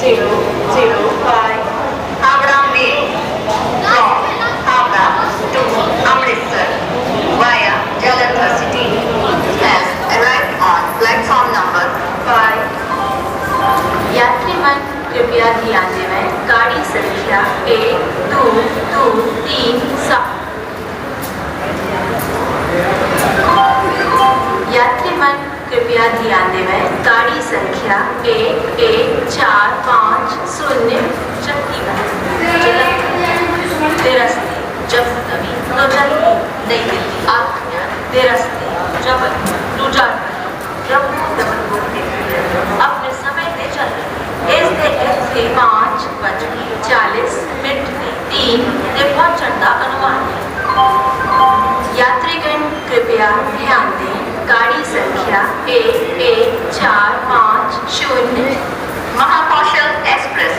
3005 Howrah Mail from Howrah to Amritsar via Jalandhar City has arrived on platform number 5. यात्रीगण कृपया ध्यान देवें गाड़ी संख्या 12237 यात्रीगण कृपया ध्यान देवें गाड़ी संख्या 11450 रस्ते जम्मू नई दिल्ली आगरा रस्ते जबलपुर अपने समय से चल रहे इस से 5:40 में 3 से पहुंचने का अनुमान है। यात्रीगण कृपया ध्यान दें गाड़ी संख्या 11450 महाकौशल एक्सप्रेस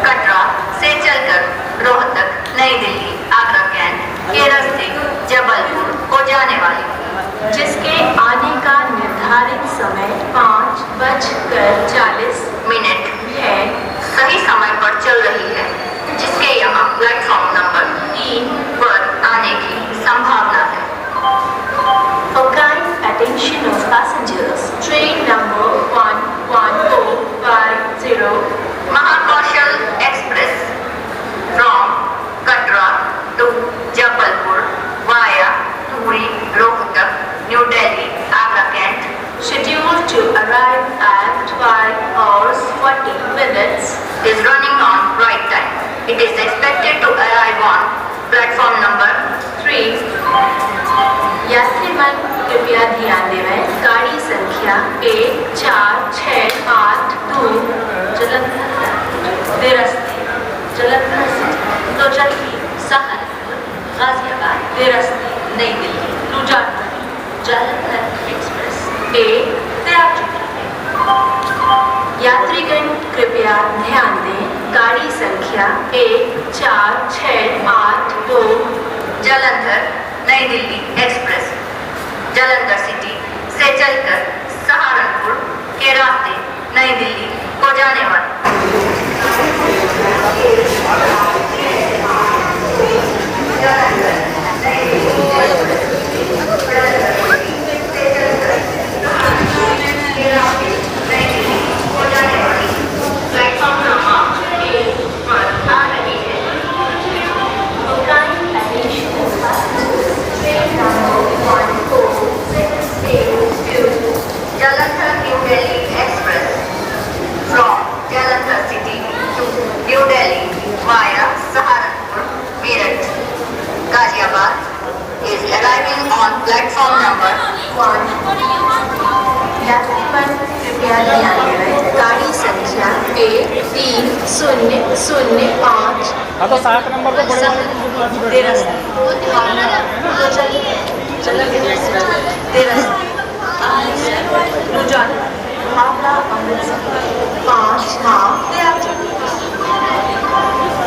कटरा से चलकर रोहतक नई दिल्ली आगरा कैंट के रास्ते जबलपुर को जाने वाली जिसके आने का निर्धारित समय 5:40 है सही समय पर चल रही है जिसके यहाँ प्लेटफॉर्म नंबर 3 पर आने की संभावना है। For kind attention of passengers, train number 11450 Mahakaushal express from Katra to Jabalpur via Puri, Rohtak, New Delhi, Agra Kent, scheduled to arrive at 5:40 is running on right time. It is expected to arrive on platform number 3. यात्रीगण कृपया ध्यान देवें गाड़ी संख्या 14682 जलंधर नौचट्टी सहारनपुर गाजियाबाद रस्ते नई Delhi Jalandhar express तैयार चुकी है। यात्रीगण कृपया ध्यान दें गाड़ी संख्या 14682 जालंधर नई दिल्ली एक्सप्रेस जालंधर सिटी से चलकर सहारनपुर के रास्ते नई दिल्ली को जाने वाली प्लेटफॉर्म नंबर 1 पर आ रही है। Jalandhar New Delhi Express from Jalandhar City to New Delhi via Saharanpur, Meerut, Ghaziabad is arriving on platform number 1. यात्रीगण कृपया ध्यान दें गाड़ी संख्या 13005 हाँ तो 7 नंबर को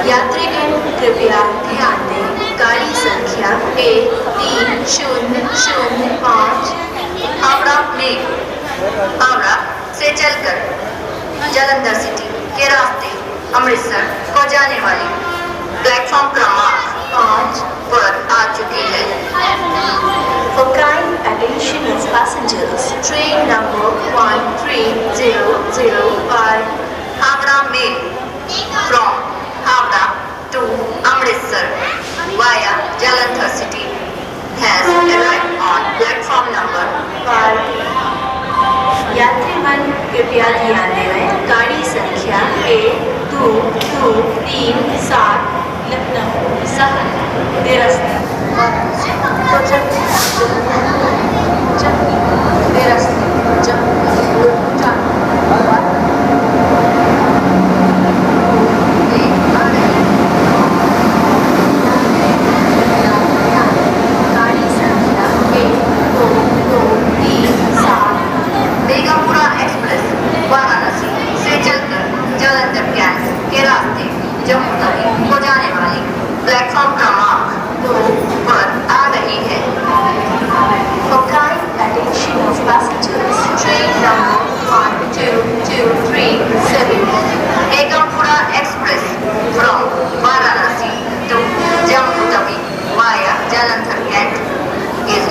यात्रीगण कृपया ध्यान दें गाड़ी संख्या 13005 हावड़ा में हावड़ा से चलकर जालंधर सिटी के रास्ते अमृतसर को जाने वाली प्लेटफॉर्म क्रमांक 5 पर आ चुकी है। For kind attention of passengers, train number 13005 Howrah Mail from Howrah to Amritsar via Jalandhar City has arrived on platform number 5. यात्रीगण कृपया ध्यान दें गाड़ी संख्या 12237 लखनऊ सहारनपुर रास्ते बेगमपुरा एक्सप्रेस वाराणसी से चलकर जालंधर कैंट के रास्ते जम्मू तवी को जाने वाली प्लेटफॉर्म क्रमांक 2 पर आ रही है। For kind attention of passengers, train number 12237 Begum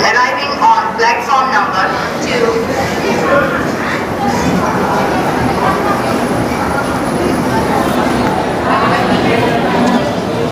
arriving on platform number 2.